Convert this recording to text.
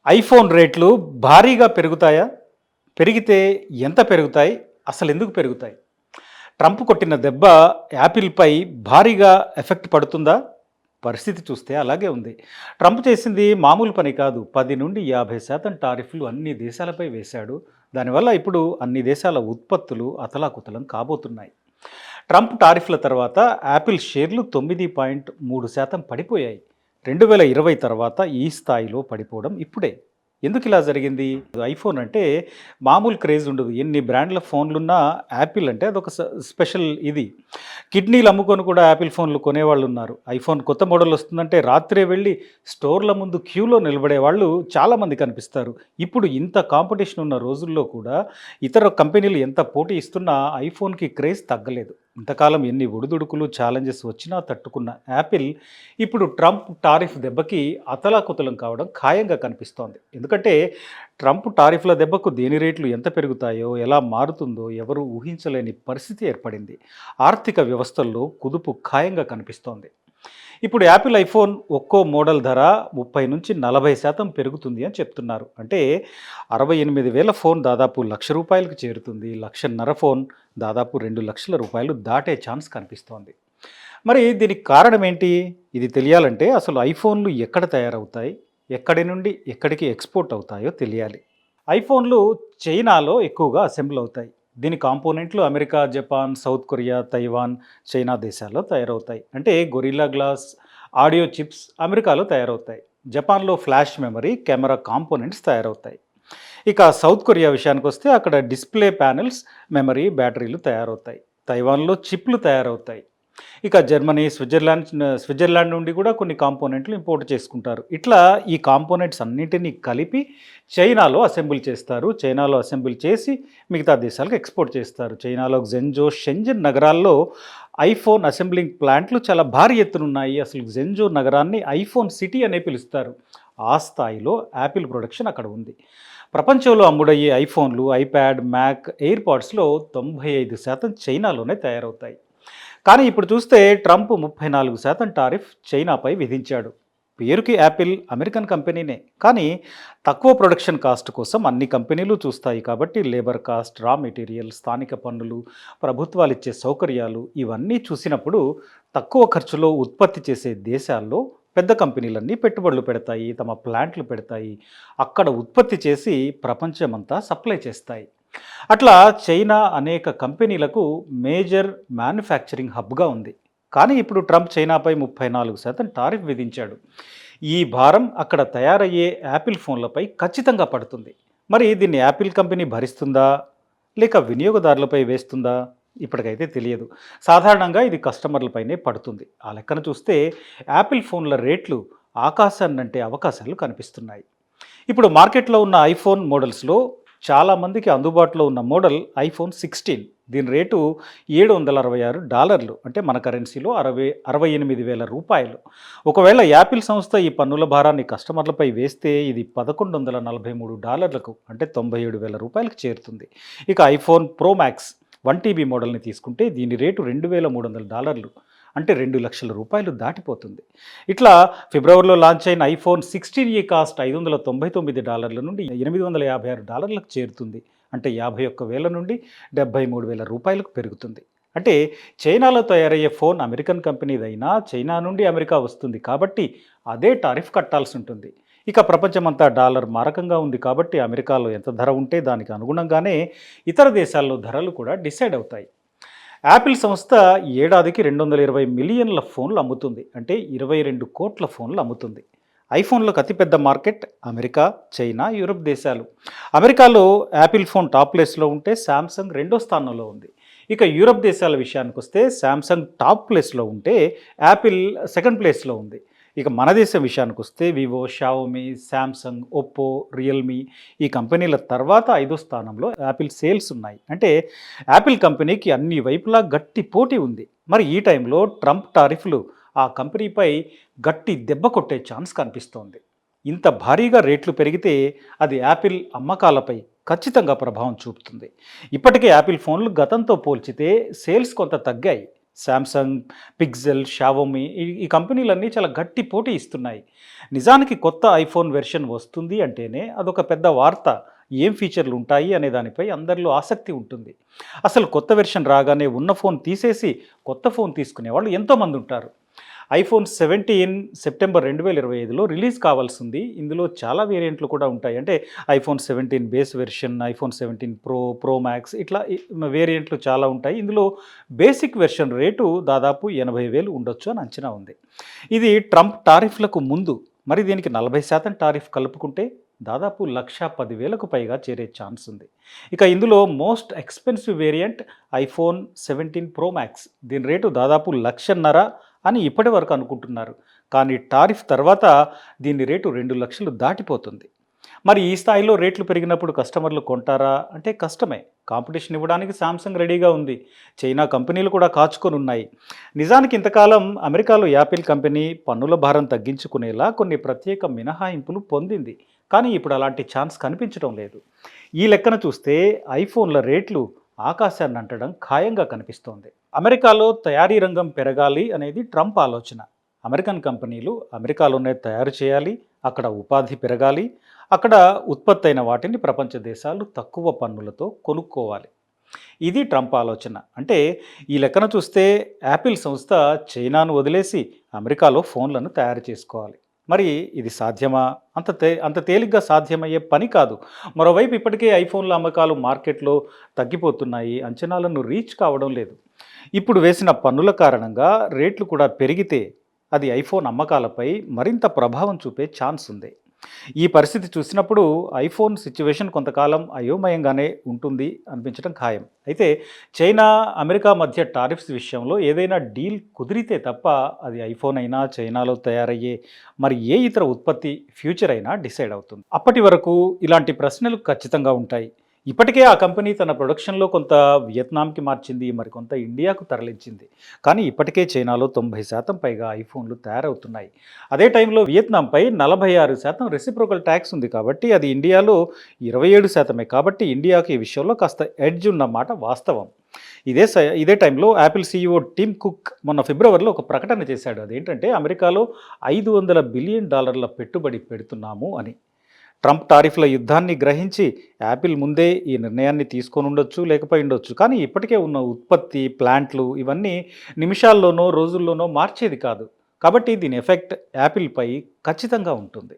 IPhone రేట్లు భారీగా పెరుగుతాయా? పెరిగితే ఎంత పెరుగుతాయి? అసలెందుకు పెరుగుతాయి? ట్రంప్ కొట్టిన దెబ్బ యాపిల్‌పై భారీగా ఎఫెక్ట్ పడుతుందా? పరిస్థితి చూస్తే అలాగే ఉంది. ట్రంప్ చేసింది మామూలు పని కాదు. 10-50% టారిఫ్‌లు అన్ని దేశాలపై వేశాడు. దానివల్ల ఇప్పుడు అన్ని దేశాల ఉత్పత్తులు అతలాకుతలం కాబోతున్నాయి. ట్రంప్ టారిఫ్‌ల తర్వాత యాపిల్ షేర్లు 9.3% పడిపోయాయి. 2020 తర్వాత ఈ స్థాయిలో పడిపోవడం ఇప్పుడే. ఎందుకిలా జరిగింది? ఐఫోన్ అంటే మామూలు క్రేజ్ ఉండదు. ఎన్ని బ్రాండ్ల ఫోన్లున్నా యాపిల్ అంటే అదొక స్పెషల్ ఇది. కిడ్నీలు అమ్ముకొని కూడా యాపిల్ ఫోన్లు కొనేవాళ్ళున్నారు. ఐఫోన్ కొత్త మోడల్ వస్తుందంటే రాత్రే వెళ్ళి స్టోర్ల ముందు క్యూలో నిలబడే వాళ్ళు చాలామంది కనిపిస్తారు. ఇప్పుడు ఇంత కాంపిటీషన్ ఉన్న రోజుల్లో కూడా ఇతర కంపెనీలు ఎంత పోటీ ఇస్తున్నా ఐఫోన్‌కి క్రేజ్ తగ్గలేదు. ఇంతకాలం ఎన్ని ఒడిదుడుకులు, ఛాలెంజెస్ వచ్చినా తట్టుకున్న యాపిల్ ఇప్పుడు ట్రంప్ టారిఫ్ దెబ్బకి అతలాకుతలం కావడం ఖాయంగా కనిపిస్తోంది. ఎందుకంటే ట్రంప్ టారిఫ్ల దెబ్బకు దేని రేట్లు ఎంత పెరుగుతాయో, ఎలా మారుతుందో ఎవరూ ఊహించలేని పరిస్థితి ఏర్పడింది. ఆర్థిక వ్యవస్థల్లో కుదుపు ఖాయంగా కనిపిస్తోంది. ఇప్పుడు యాపిల్ ఐఫోన్ ఒక్కో మోడల్ ధర 30-40% పెరుగుతుంది అని చెప్తున్నారు. అంటే 68,000 ఫోన్ దాదాపు ₹1,00,000కి చేరుతుంది. 1,50,000 ఫోన్ దాదాపు ₹2,00,000 దాటే ఛాన్స్ కనిపిస్తోంది. మరి దీనికి కారణం ఏంటి? ఇది తెలియాలంటే అసలు ఐఫోన్లు ఎక్కడ తయారవుతాయి? ఎక్కడి నుండి ఎక్కడికి ఎక్స్‌పోర్ట్ అవుతాయో తెలియాలి. ఐఫోన్లు చైనాలో ఎక్కువగా అసెంబుల్ అవుతాయి. దీని కాంపోనెంట్లు America, Japan, South Korea, Taiwan, China దేశాల్లో తయారవుతాయి. అంటే గొరిల్లా గ్లాస్, ఆడియో చిప్స్ అమెరికాలో తయారవుతాయి. జపాన్‌లో ఫ్లాష్ మెమరీ, కెమెరా కాంపోనెంట్స్ తయారవుతాయి. ఇక సౌత్ కొరియా విషయానికొస్తే అక్కడ డిస్‌ప్లే ప్యానెల్స్, మెమరీ, బ్యాటరీలు తయారవుతాయి. తైవాన్‌లో చిప్‌లు తయారవుతాయి. ఇక జర్మనీ, స్విట్జర్లాండ్ నుండి కూడా కొన్ని కాంపోనెంట్లు ఇంపోర్ట్ చేసుకుంటారు. ఇట్లా ఈ కాంపోనెంట్స్ అన్నిటిని కలిపి చైనాలో అసెంబుల్ చేస్తారు. చైనాలో అసెంబుల్ చేసి మిగతా దేశాలకు ఎక్స్‌పోర్ట్ చేస్తారు. చైనాలో జెన్‌జో, షెంజన్ నగరాల్లో ఐఫోన్ అసెంబ్లింగ్ ప్లాంట్లు చాలా భారీ ఎత్తున ఉన్నాయి. అసలు జెన్‌జో నగరాన్ని ఐఫోన్ సిటీ అనే పిలుస్తారు. ఆ స్థాయిలో యాపిల్ ప్రొడక్షన్ అక్కడ ఉంది. ప్రపంచంలో అమ్ముడయ్యే ఐఫోన్లు, ఐప్యాడ్, మ్యాక్, ఎయిర్‌పాడ్స్‌లో 95% చైనాలోనే తయారవుతాయి. కానీ ఇప్పుడు చూస్తే ట్రంప్ 34% టారిఫ్ చైనాపై విధించాడు. పేరుకి యాపిల్ అమెరికన్ కంపెనీనే. కానీ తక్కువ ప్రొడక్షన్ కాస్ట్ కోసం అన్ని కంపెనీలు చూస్తాయి కాబట్టి లేబర్ కాస్ట్, రా మెటీరియల్, స్థానిక పన్నులు, ప్రభుత్వాలు ఇచ్చే సౌకర్యాలు ఇవన్నీ చూసినప్పుడు తక్కువ ఖర్చులో ఉత్పత్తి చేసే దేశాల్లో పెద్ద కంపెనీలన్నీ పెట్టుబడులు పెడతాయి, తమ ప్లాంట్లు పెడతాయి. అక్కడ ఉత్పత్తి చేసి ప్రపంచమంతా సప్లై చేస్తాయి. అట్లా చైనా అనేక కంపెనీలకు మేజర్ మ్యానుఫ్యాక్చరింగ్ హబ్గా ఉంది. కానీ ఇప్పుడు ట్రంప్ చైనాపై 34% టారిఫ్ విధించాడు. ఈ భారం అక్కడ తయారయ్యే యాపిల్ ఫోన్లపై ఖచ్చితంగా పడుతుంది. మరి దీన్ని యాపిల్ కంపెనీ భరిస్తుందా? లేక వినియోగదారులపై వేస్తుందా? ఇప్పటికైతే తెలియదు. సాధారణంగా ఇది కస్టమర్లపైనే పడుతుంది. ఆ లెక్కన చూస్తే యాపిల్ ఫోన్ల రేట్లు ఆకాశాన్నంటే అవకాశాలు కనిపిస్తున్నాయి. ఇప్పుడు మార్కెట్లో ఉన్న ఐఫోన్ మోడల్స్లో చాలామందికి అందుబాటులో ఉన్న మోడల్ ఐఫోన్ 16. దీని రేటు $766, అంటే మన కరెన్సీలో 68,000 రూపాయలు. ఒకవేళ యాపిల్ సంస్థ ఈ పన్నుల భారాన్ని కస్టమర్లపై వేస్తే ఇది $1,143, అంటే $97,000 చేరుతుంది. ఇక ఐఫోన్ ప్రో మ్యాక్స్ 1 TB మోడల్ని తీసుకుంటే దీని రేటు $2,300, అంటే $2,00,000 దాటిపోతుంది. ఇట్లా ఫిబ్రవరిలో లాంచ్ అయిన ఐఫోన్ 16e కాస్ట్ $599 నుండి $856లకు చేరుతుంది. అంటే 51,000 నుండి $73,000 పెరుగుతుంది. అంటే చైనాలో తయారయ్యే ఫోన్ అమెరికన్ కంపెనీదైనా చైనా నుండి అమెరికా వస్తుంది కాబట్టి అదే టారిఫ్ కట్టాల్సి ఉంటుంది. ఇక ప్రపంచమంతా డాలర్ మారకంగా ఉంది కాబట్టి అమెరికాలో ఎంత ధర ఉంటే దానికి అనుగుణంగానే ఇతర దేశాల్లో ధరలు కూడా డిసైడ్ అవుతాయి. యాపిల్ సంస్థ ఏడాదికి 220 మిలియన్ల ఫోన్లు అమ్ముతుంది. అంటే 22 కోట్ల ఫోన్లు అమ్ముతుంది. ఐఫోన్లకు అతిపెద్ద మార్కెట్ అమెరికా, చైనా, యూరప్ దేశాలు. అమెరికాలో యాపిల్ ఫోన్ టాప్ ప్లేస్లో ఉంటే శాంసంగ్ రెండో స్థానంలో ఉంది. ఇక యూరప్ దేశాల విషయానికి వస్తే శాంసంగ్ టాప్ ప్లేస్లో ఉంటే యాపిల్ సెకండ్ ప్లేస్లో ఉంది. ఇక మన దేశం విషయానికి వస్తే Vivo, Xiaomi, Samsung, Oppo, Realme ఈ కంపెనీల తర్వాత 5వ స్థానంలో యాపిల్ సేల్స్ ఉన్నాయి. అంటే యాపిల్ కంపెనీకి అన్ని వైపులా గట్టి పోటీ ఉంది. మరి ఈ టైంలో ట్రంప్ టారిఫ్లు ఆ కంపెనీపై గట్టి దెబ్బ కొట్టే ఛాన్స్ కనిపిస్తోంది. ఇంత భారీగా రేట్లు పెరిగితే అది యాపిల్ అమ్మకాలపై ఖచ్చితంగా ప్రభావం చూపుతుంది. ఇప్పటికే యాపిల్ ఫోన్లు గతంతో పోల్చితే సేల్స్ కొంత తగ్గాయి. శాంసంగ్, పిక్సెల్, షావోమి ఈ కంపెనీలన్నీ చాలా గట్టి పోటీ ఇస్తున్నాయి. నిజానికి కొత్త ఐఫోన్ వెర్షన్ వస్తుంది అంటేనే అదొక పెద్ద వార్త. ఏం ఫీచర్లు ఉంటాయి అనే దానిపై అందరిలో ఆసక్తి ఉంటుంది. అసలు కొత్త వెర్షన్ రాగానే ఉన్న ఫోన్ తీసేసి కొత్త ఫోన్ తీసుకునే వాళ్ళు ఎంతోమంది ఉంటారు. ఐఫోన్ 17 సెప్టెంబర్ 2025లో రిలీజ్ కావాల్సింది. ఇందులో చాలా వేరియంట్లు కూడా ఉంటాయి. అంటే iPhone 17 base version, iPhone 17 pro, pro max ఇట్లా వేరియంట్లు చాలా ఉంటాయి. ఇందులో బేసిక్ వెర్షన్ రేటు దాదాపు 80,000 ఉండొచ్చు అని అంచనా ఉంది. ఇది ట్రంప్ టారిఫ్లకు ముందు. మరి దీనికి 40% టారిఫ్ కలుపుకుంటే దాదాపు 1,10,000కు పైగా చేరే ఛాన్స్ ఉంది. ఇక ఇందులో most expensive variant iPhone 17 pro max. దీని రేటు దాదాపు 1,50,000 అని ఇప్పటి వరకు అనుకుంటున్నారు. కానీ టారిఫ్ తర్వాత దీని రేటు 2,00,000 దాటిపోతుంది. మరి ఈ స్థాయిలో రేట్లు పెరిగినప్పుడు కస్టమర్లు కొంటారా అంటే కష్టమే. కాంపిటీషన్ ఇవ్వడానికి సామ్సంగ్ రెడీగా ఉంది. చైనా కంపెనీలు కూడా కాచుకొని ఉన్నాయి. నిజానికి ఇంతకాలం అమెరికాలో యాపిల్ కంపెనీ పన్నుల భారం తగ్గించుకునేలా కొన్ని ప్రత్యేక మినహాయింపులు పొందింది. కానీ ఇప్పుడు అలాంటి ఛాన్స్ కనిపించడం లేదు. ఈ లెక్కన చూస్తే ఐఫోన్ల రేట్లు ఆకాశాన్ని అంటడం ఖాయంగా కనిపిస్తోంది. అమెరికాలో తయారీ రంగం పెరగాలి అనేది ట్రంప్ ఆలోచన. అమెరికన్ కంపెనీలు అమెరికాలోనే తయారు చేయాలి, అక్కడ ఉపాధి పెరగాలి, అక్కడ ఉత్పత్తి అయిన వాటిని ప్రపంచ దేశాలు తక్కువ పన్నులతో కొనుక్కోవాలి. ఇది ట్రంప్ ఆలోచన. అంటే ఈ లెక్కన చూస్తే యాపిల్ సంస్థ చైనాను వదిలేసి అమెరికాలో ఫోన్లను తయారు చేసుకోవాలి. మరి ఇది సాధ్యమా? అంత తేలిగ్గా సాధ్యమయ్యే పని కాదు. మరోవైపు ఇప్పటికే ఐఫోన్ల అమ్మకాలు మార్కెట్లో తగ్గిపోతున్నాయి. అంచనాలను రీచ్ కావడం లేదు. ఇప్పుడు వేసిన పన్నుల కారణంగా రేట్లు కూడా పెరిగితే అది ఐఫోన్ అమ్మకాలపై మరింత ప్రభావం చూపే ఛాన్స్ ఉంది. ఈ పరిస్థితి చూసినప్పుడు ఐఫోన్ సిచ్యువేషన్ కొంతకాలం అయోమయంగానే ఉంటుంది అనిపించడం ఖాయం. అయితే చైనా, అమెరికా మధ్య టారిఫ్స్ విషయంలో ఏదైనా డీల్ కుదిరితే తప్ప అది ఐఫోన్ అయినా, చైనాలో తయారయ్యే మరి ఏ ఇతర ఉత్పత్తి ఫ్యూచర్ అయినా డిసైడ్ అవుతుంది. అప్పటి వరకు ఇలాంటి ప్రశ్నలు ఖచ్చితంగా ఉంటాయి. ఇప్పటికే ఆ కంపెనీ తన ప్రొడక్షన్లో కొంత వియత్నాంకి మార్చింది, మరికొంత ఇండియాకు తరలించింది. కానీ ఇప్పటికే చైనాలో 90% పైగా ఐఫోన్లు తయారవుతున్నాయి. అదే టైంలో వియత్నాంపై 46% రెసిప్రోకల్ ట్యాక్స్ ఉంది కాబట్టి అది ఇండియాలో 27%. కాబట్టి ఇండియాకి ఈ విషయంలో కాస్త ఎడ్జ్ ఉన్నమాట వాస్తవం. ఇదే టైంలో యాపిల్ సీఈఓ టిమ్ కుక్ మొన్న ఫిబ్రవరిలో ఒక ప్రకటన చేశాడు. అదేంటంటే అమెరికాలో $500 బిలియన్ పెట్టుబడి పెడుతున్నాము అని. ట్రంప్ టారిఫ్ల యుద్ధాన్ని గ్రహించి యాపిల్ ముందే ఈ నిర్ణయాన్ని తీసుకొని ఉండొచ్చు, లేకపోయి ఉండొచ్చు. కానీ ఇప్పటికే ఉన్న ఉత్పత్తి ప్లాంట్లు ఇవన్నీ నిమిషాల్లోనో రోజుల్లోనో మార్చేది కాదు. కాబట్టి దీని ఎఫెక్ట్ యాపిల్పై ఖచ్చితంగా ఉంటుంది.